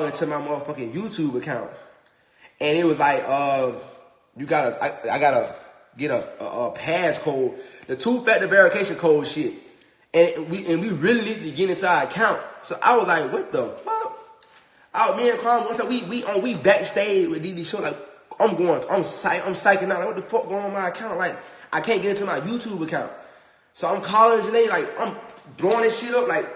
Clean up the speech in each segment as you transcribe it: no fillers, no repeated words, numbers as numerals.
log into my motherfucking YouTube account. And it was like, you gotta, I gotta get a passcode, the two-factor verification code shit. And we really needed to get into our account. So I was like, what the fuck? Me and Carmen, one time we backstage with DD Show, like, I'm psyching out, like, what the fuck going on my account? Like, I can't get into my YouTube account. So I'm calling Janay, like, I'm blowing this shit up, like,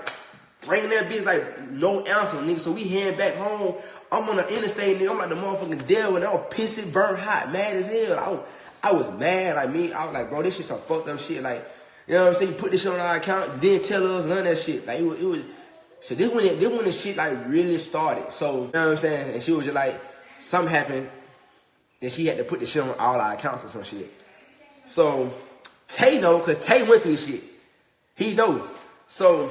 bringing that bitch, like, no answer, nigga. So we heading back home. I'm on the interstate, nigga. I'm like the motherfucking devil, and I was pissing, burnt hot, mad as hell. I was mad, like, me. I was like, bro, this shit some fucked up shit, like, you know what I'm saying? You put this shit on our account, you didn't tell us none of that shit. Like, it was, so this when the shit, like, really started. So, you know what I'm saying? And she was just like, something happened, and she had to put the shit on all our accounts or some shit. So, Tay know, because Tay went through this shit. He know. So,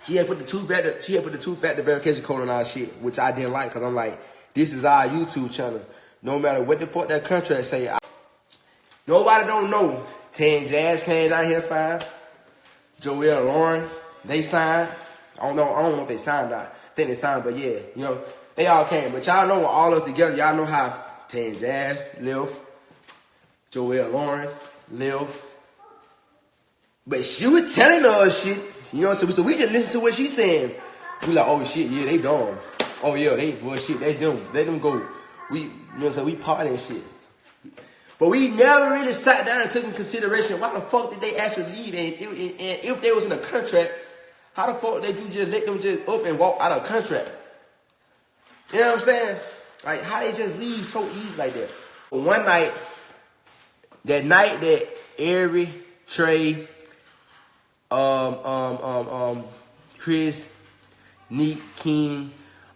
she had put the two-factor verification code on our shit, which I didn't like, because I'm like, this is our YouTube channel. No matter what the fuck that contract say, nobody don't know. Tay and Jazz came down here signed. Joel and Lauren, they signed. I don't know if they signed or not. I think they signed, but yeah, you know, they all came. But y'all know all us together, y'all know how Tay and Jazz live. Joel and Lauren live. But she was telling us shit. You know what I'm saying? So we just listen to what she's saying. We like, oh shit, yeah, they dumb. Oh yeah, shit, they them. Let them go. We, you know what I'm saying? We party and shit. But we never really sat down and took into consideration why the fuck did they actually leave, and if they was in a contract, how the fuck did you just let them just up and walk out of a contract? You know what I'm saying? Like, how they just leave so easy like that? One night, that night that Airi, Trey, Chris, Neek, King,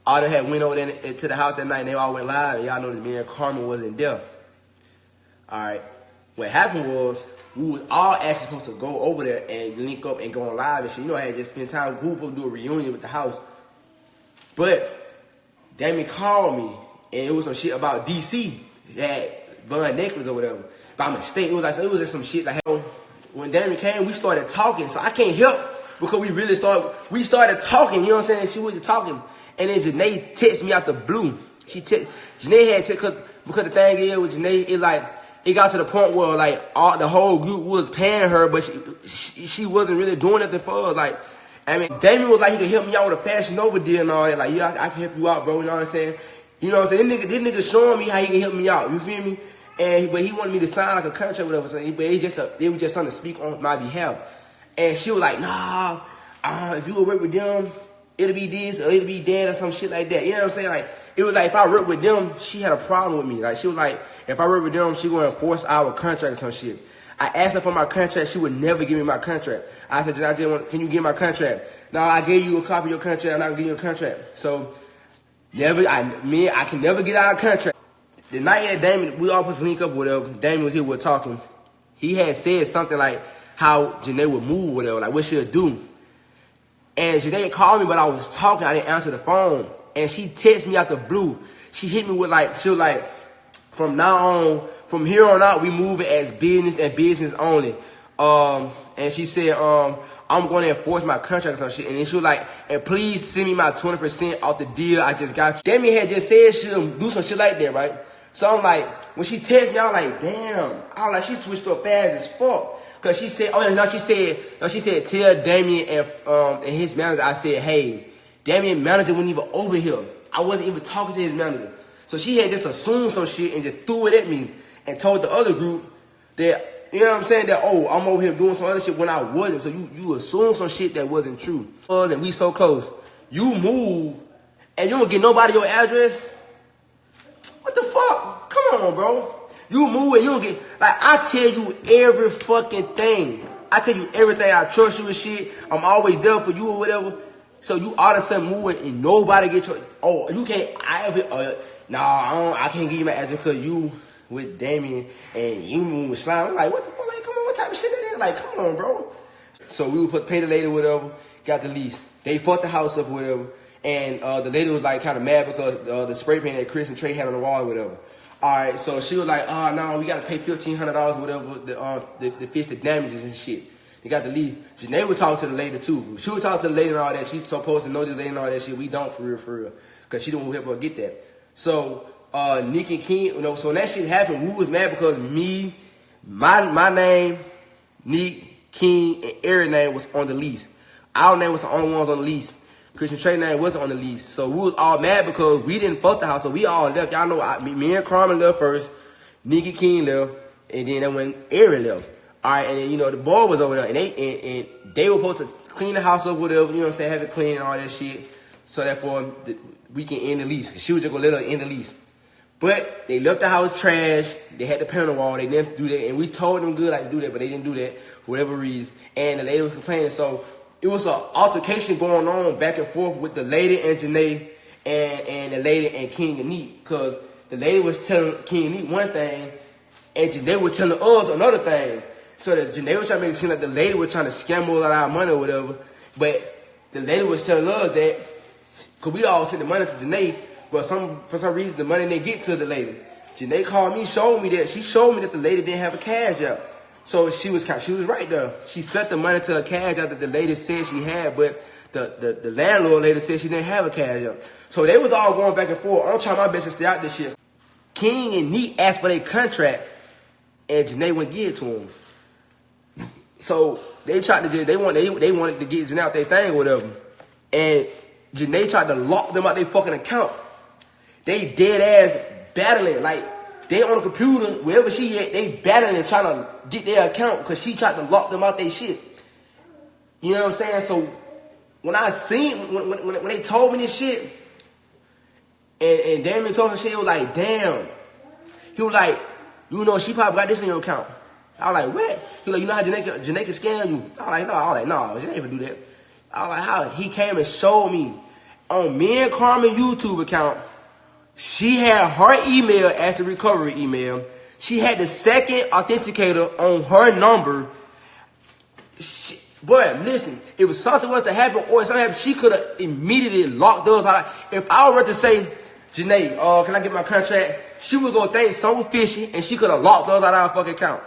all them had went over there to the house that night, and they all went live, and y'all know that me and Carmen wasn't there. Alright, what happened was, we was all actually supposed to go over there and link up and go on live and shit. You know, I had just spent time, we were supposed to do a reunion with the house. But, Damien called me, and it was some shit about DC, that Von Necklace or whatever. By mistake, it was just some shit like, hell, when Damien came, we started talking, so I can't help, because we started talking, you know what I'm saying? She was talking, and then Janay texted me out the blue. Janay had to, because the thing is with Janay, it got to the point where, like, the whole group was paying her, but she wasn't really doing nothing for us. Like, I mean, Damien was like, he could help me out with a Fashion Nova deal and all that. Like, yeah, I can help you out, bro, you know what I'm saying? You know what I'm saying? This nigga showing me how he can help me out, you feel me? But he wanted me to sign, like, a contract or whatever, so but it was just something to speak on my behalf. And she was like, nah, if you would work with them, it'll be this, or it'll be that, or some shit like that. You know what I'm saying? Like, it was like, if I worked with them, she had a problem with me. Like, she was like, if I work with them, she gonna enforce our contract or some shit. I asked her for my contract, she would never give me my contract. I said, can you get my contract? No, I gave you a copy of your contract, I'm not gonna give you a contract. So, I can never get out of contract. The night that Damien, we all supposed to link up or whatever, Damien was here, we were talking. He had said something like how Janay would move or whatever, like what she'll do. And Janay called me, but I was talking, I didn't answer the phone. And she texted me out the blue. She hit me with she was like, from now on, from here on out, we moving as business and business only. And she said, I'm going to enforce my contract or some shit. And then she was like, and please send me my 20% off the deal I just got you. Damien had just said she'll do some shit like that, right? So I'm like, when she texted me, I was like, damn. I was like, she switched up fast as fuck. Cause she said, she said, tell Damien and his manager, I said, hey, Damien manager wasn't even over here. I wasn't even talking to his manager. So she had just assumed some shit and just threw it at me and told the other group that, you know what I'm saying, that, oh, I'm over here doing some other shit when I wasn't. So you assumed some shit that wasn't true. And we so close. You move and you don't get nobody your address? What the fuck? Come on, bro. You move and you don't get, like, I tell you every fucking thing. I tell you everything. I trust you and shit. I'm always there for you or whatever. So you all of a sudden moving and nobody get your, oh, you can't, I can't give you my address because you with Damien and you move with Slime. I'm like, what the fuck? Like, come on, what type of shit that is? Like, come on, bro. So we would pay the lady or whatever, got the lease. They fucked the house up or whatever. And the lady was like kind of mad because the spray paint that Chris and Trey had on the wall or whatever. All right, so she was like, no, we got to pay $1,500 whatever to fix the damages and shit. They got the lead. Janay would talk to the lady too. She would talk to the lady and all that. She's supposed to know this lady and all that shit. We don't, for real. Because because she didn't help her get that. So Nick and King, so when that shit happened, we was mad because my name, Nick, King, and Airi name was on the lease. Our name was the only ones on the lease. Christian Trey name wasn't on the lease. So we was all mad because we didn't fuck the house. So we all left. Y'all know me and Carmen left first. Nick and King left. And then that when Airi left. All right, and then, the boy was over there. And they were supposed to clean the house up, whatever, have it clean and all that shit. So therefore, we can end the lease. She was just going to let her end the lease. But they left the house trash. They had to paint the wall. They didn't do that. And we told them good to do that, but they didn't do that for whatever reason. And the lady was complaining. So it was an altercation going on back and forth with the lady and Janay and the lady and King and Neat. Because the lady was telling King and Neat one thing, and Janay was telling us another thing. So that Janay was trying to make it seem like the lady was trying to scam us out of our money or whatever. But the lady was telling us that, because we all sent the money to Janay, but for some reason the money didn't get to the lady. Janay called me, showed me that. She showed me that the lady didn't have a cash out. So she was right there. She sent the money to a cash out that the lady said she had, but the landlord lady said she didn't have a cash out. So they was all going back and forth. I'm trying my best to stay out this shit. King and Neat asked for their contract, and Janay wouldn't give it to them. So they tried to they wanted to get Janay out their thing or whatever, and Janay tried to lock them out their fucking account. They dead ass battling, like they on the computer, wherever she at, they battling and trying to get their account because she tried to lock them out their shit. You know what I'm saying? So when I seen when they told me this shit, and Damien told me shit, he was like, damn. He was like, she probably got this in your account. I was like, what? He was like, how Janay can scam you? I was like, no, Janay even do that. I was like, how? He came and showed me on me and Carmen YouTube account. She had her email as the recovery email. She had the second authenticator on her number. Boy, listen, if something was to happen or something happened, she could have immediately locked us out. If I were to say, Janay, can I get my contract? She was going to think something fishy, and she could have locked us out of our fucking account.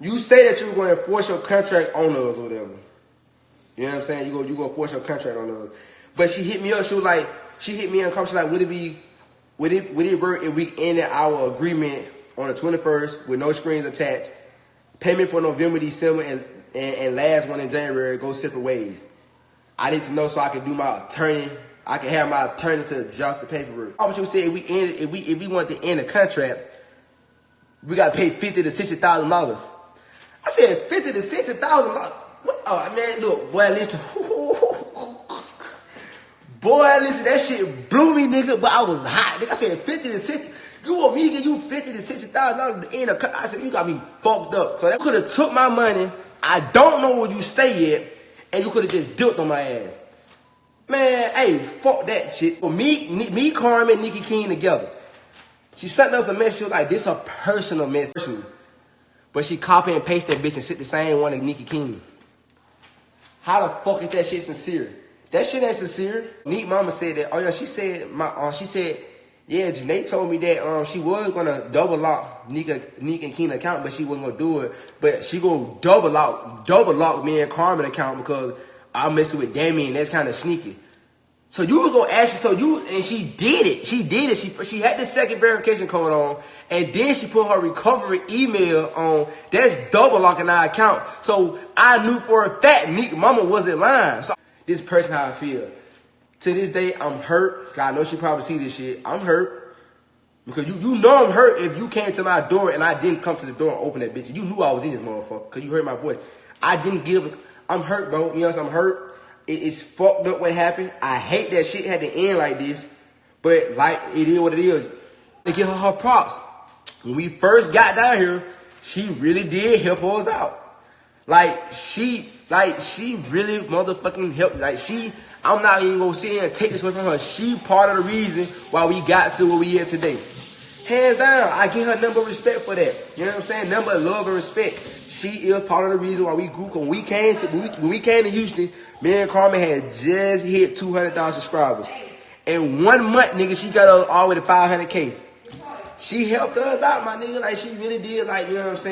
You say that you were going to enforce your contract on us or whatever. You know what I'm saying? You're going to force your contract on us. But she hit me up. She hit me up. She's like, would it work if we ended our agreement on the 21st with no screens attached? Payment for November, December, and last one in January go separate ways. I need to know so I can do my attorney. I can have my attorney to drop the paperwork. I was going to say if we want to end the contract, we got to pay $50,000 to $60,000. I said $50,000 to $60,000. Oh man, look, boy, listen. Boy, listen, that shit blew me, nigga, but I was hot. Nigga, I said 50 to 60. You want me to give you $50,000 to $60,000 to end a cut? I said, you got me fucked up. So that could have took my money. I don't know where you stay at, and you could have just dipped on my ass. Man, hey, fuck that shit. Well, me, Carmen, Nikki King together. She sent us a message. She was like, this is a personal message. But she copy and paste that bitch and sit the same one as Nikki King. How the fuck is that shit sincere? That shit ain't sincere. Neat mama said that. Oh yeah, she said yeah, Janay told me that she was gonna double lock Nick and King account, but she wasn't gonna do it. But she gonna double lock me and Carmen account because I'm messing with Damien. That's kind of sneaky. So you was gonna ask her, and she did it. She did it. She had the second verification code on, and then she put her recovery email on. That's double locking our account. So I knew for a fact Nick mama wasn't lying. So this person how I feel. To this day, I'm hurt. God, I know she probably see this shit. I'm hurt. Because you know I'm hurt if you came to my door and I didn't come to the door and open that bitch. You knew I was in this motherfucker because you heard my voice. I'm hurt, bro. You know what I'm saying? I'm hurt. It's fucked up what happened. I hate that shit had to end like this. But like, it is what it is. To give her props. When we first got down here, she really did help us out. She really motherfucking helped. I'm not even gonna sit here and take this away from her. She part of the reason why we got to where we here today. Hands down, I give her number of respect for that. You know what I'm saying? Number of love and respect. She is part of the reason why we grew. When we came to Houston, me and Carmen had just hit 200,000 subscribers. In 1 month, nigga, she got us all the way to 500K. She helped us out, my nigga. Like, she really did, like, you know what I'm saying?